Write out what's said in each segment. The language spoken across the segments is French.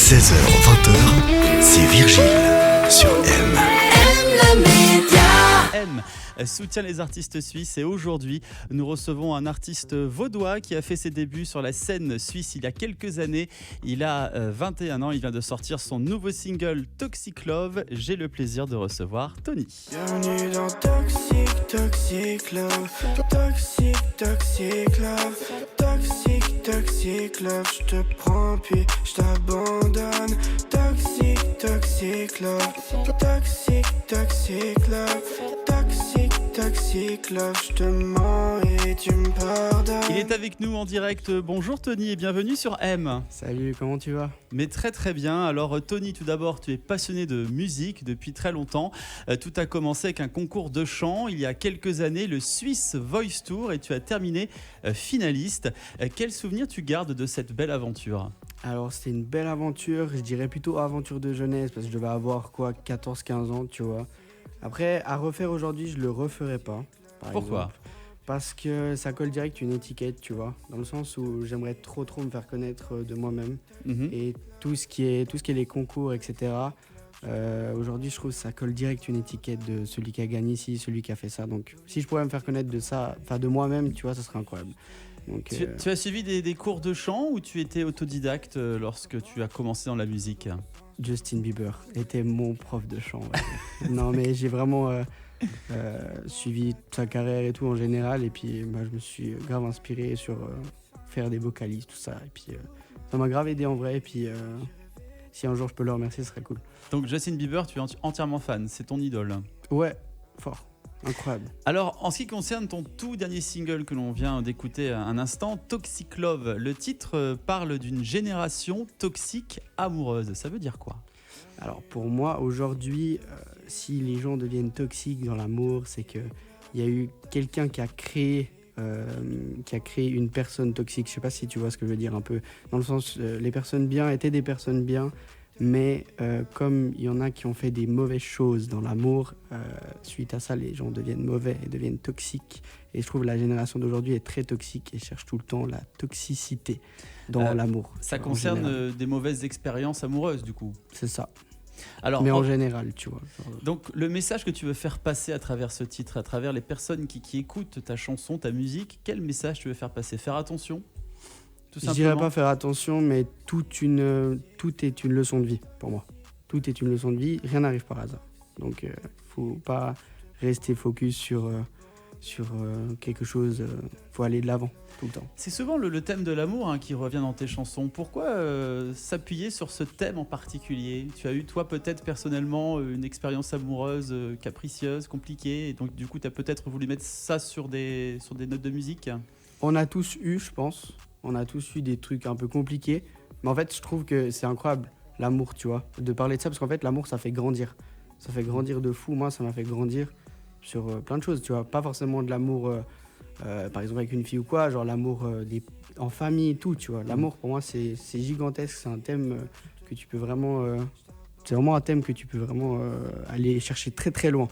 16h-20h, c'est Virgile sur M. M soutient les artistes suisses et aujourd'hui nous recevons un artiste vaudois qui a fait ses débuts sur la scène suisse il y a quelques années. Il a 21 ans, il vient de sortir son nouveau single Toxic Love. J'ai le plaisir de recevoir Tony. Bienvenue dans Toxic, Toxic Love. Toxic, Toxic Love. Toxic, Toxic Love. Je te prends puis je t'abandonne. Toxic, Toxic Love. Toxic, Toxic Love. Toxic, Toxic Love. Je te mens et tu me pardonnes. Il est avec nous en direct. Bonjour Tony et bienvenue sur M. Salut, comment tu vas ? Mais très très bien. Alors Tony, tout d'abord, tu es passionné de musique depuis très longtemps. Tout a commencé avec un concours de chant il y a quelques années, le Swiss Voice Tour, et tu as terminé finaliste. Quel souvenir tu gardes de cette belle aventure ? Alors c'était une belle aventure, je dirais plutôt aventure de jeunesse parce que je devais avoir 14-15 ans, tu vois. Après, à refaire aujourd'hui, je le referais pas. Pourquoi ? Exemple, parce que ça colle direct une étiquette, tu vois. Dans le sens où j'aimerais trop me faire connaître de moi-même. Et tout ce qui est les concours, etc. Aujourd'hui, je trouve que ça colle direct une étiquette de celui qui a gagné ici, celui qui a fait ça. Donc si je pourrais me faire connaître de ça, enfin de moi-même, tu vois, ça serait incroyable. Donc, tu as suivi des cours de chant ou tu étais autodidacte lorsque tu as commencé dans la musique ? Justin Bieber était mon prof de chant. Ouais. Non, mais j'ai vraiment suivi sa carrière et tout en général. Et puis, je me suis grave inspiré sur faire des vocalises, tout ça. Et puis, ça m'a grave aidé en vrai. Et puis, si un jour je peux le remercier, ce serait cool. Donc, Justin Bieber, tu es entièrement fan, c'est ton idole ? Ouais, fort. Incroyable. Alors, en ce qui concerne ton tout dernier single que l'on vient d'écouter un instant, Toxic Love, le titre parle d'une génération toxique amoureuse. Ça veut dire quoi ? Alors, pour moi, aujourd'hui, si les gens deviennent toxiques dans l'amour, c'est qu'il y a eu quelqu'un qui a créé une personne toxique. Je sais pas si tu vois ce que je veux dire un peu. Dans le sens, les personnes bien étaient des personnes bien. Mais comme il y en a qui ont fait des mauvaises choses dans l'amour, suite à ça, les gens deviennent mauvais et deviennent toxiques. Et je trouve que la génération d'aujourd'hui est très toxique et cherche tout le temps la toxicité dans l'amour. Ça concerne des mauvaises expériences amoureuses, du coup ? C'est ça. Alors, mais en général, tu vois. Donc, le message que tu veux faire passer à travers ce titre, à travers les personnes qui écoutent ta chanson, ta musique, quel message tu veux faire passer ? Faire attention ? Je dirais pas faire attention, mais tout est une leçon de vie pour moi. Tout est une leçon de vie, rien n'arrive par hasard. Donc, faut pas rester focus sur quelque chose. Faut aller de l'avant tout le temps. C'est souvent le thème de l'amour qui revient dans tes chansons. Pourquoi s'appuyer sur ce thème en particulier ? Tu as eu, toi, peut-être personnellement, une expérience amoureuse capricieuse, compliquée, et donc du coup, tu as peut-être voulu mettre ça sur des notes de musique ? On a tous eu, je pense. On a tous eu des trucs un peu compliqués. Mais en fait, je trouve que c'est incroyable, l'amour, tu vois, de parler de ça. Parce qu'en fait, l'amour, ça fait grandir. Ça fait grandir de fou. Moi, ça m'a fait grandir sur plein de choses, tu vois. Pas forcément de l'amour, par exemple, avec une fille ou quoi. Genre l'amour en famille et tout, tu vois. L'amour, pour moi, c'est gigantesque. C'est un thème que tu peux vraiment... c'est vraiment un thème que tu peux vraiment aller chercher très, très loin.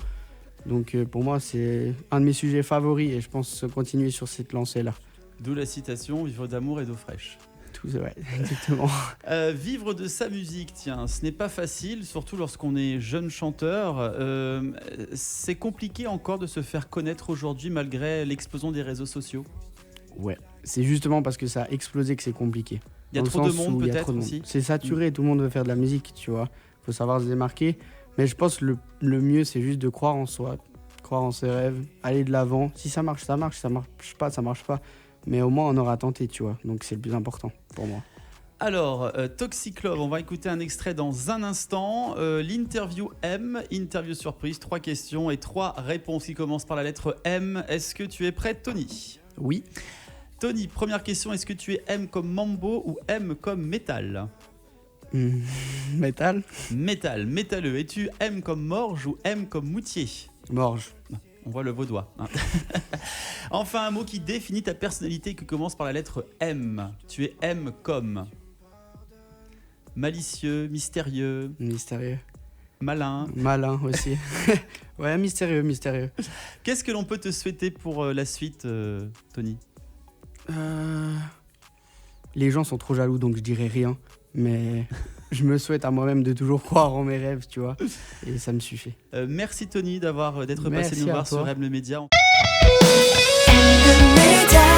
Donc, pour moi, c'est un de mes sujets favoris. Et je pense continuer sur cette lancée-là. D'où la citation « Vivre d'amour et d'eau fraîche ». Tout, ouais, exactement. Vivre de sa musique, tiens, ce n'est pas facile, surtout lorsqu'on est jeune chanteur. C'est compliqué encore de se faire connaître aujourd'hui malgré l'explosion des réseaux sociaux. Ouais, c'est justement parce que ça a explosé que c'est compliqué. Il y a trop de monde peut-être aussi. C'est saturé, tout le monde veut faire de la musique, tu vois. Il faut savoir se démarquer. Mais je pense que le mieux, c'est juste de croire en soi, croire en ses rêves, aller de l'avant. Si ça marche, ça marche. Si ça marche pas, ça marche pas. Mais au moins, on aura tenté, tu vois. Donc, c'est le plus important pour moi. Alors, Toxic Love, on va écouter un extrait dans un instant. L'interview M, interview surprise, 3 questions et 3 réponses qui commencent par la lettre M. Est-ce que tu es prêt, Tony ? Oui. Tony, première question, est-ce que tu es M comme Mambo ou M comme Métal ? Métal. Métal, métalleux. Es-tu M comme Morge ou M comme Moutier ? Morge. On voit le vaudois. Enfin, un mot qui définit ta personnalité qui commence par la lettre M. Tu es M comme malicieux, mystérieux. Mystérieux. Malin. Malin aussi. Ouais, mystérieux. Qu'est-ce que l'on peut te souhaiter pour la suite, Tony ? Les gens sont trop jaloux, donc je dirais rien. Mais je me souhaite à moi-même de toujours croire en mes rêves, tu vois. Et ça me suffit. Merci Tony d'être Merci passé nous à voir toi. sur M le Média. The Média.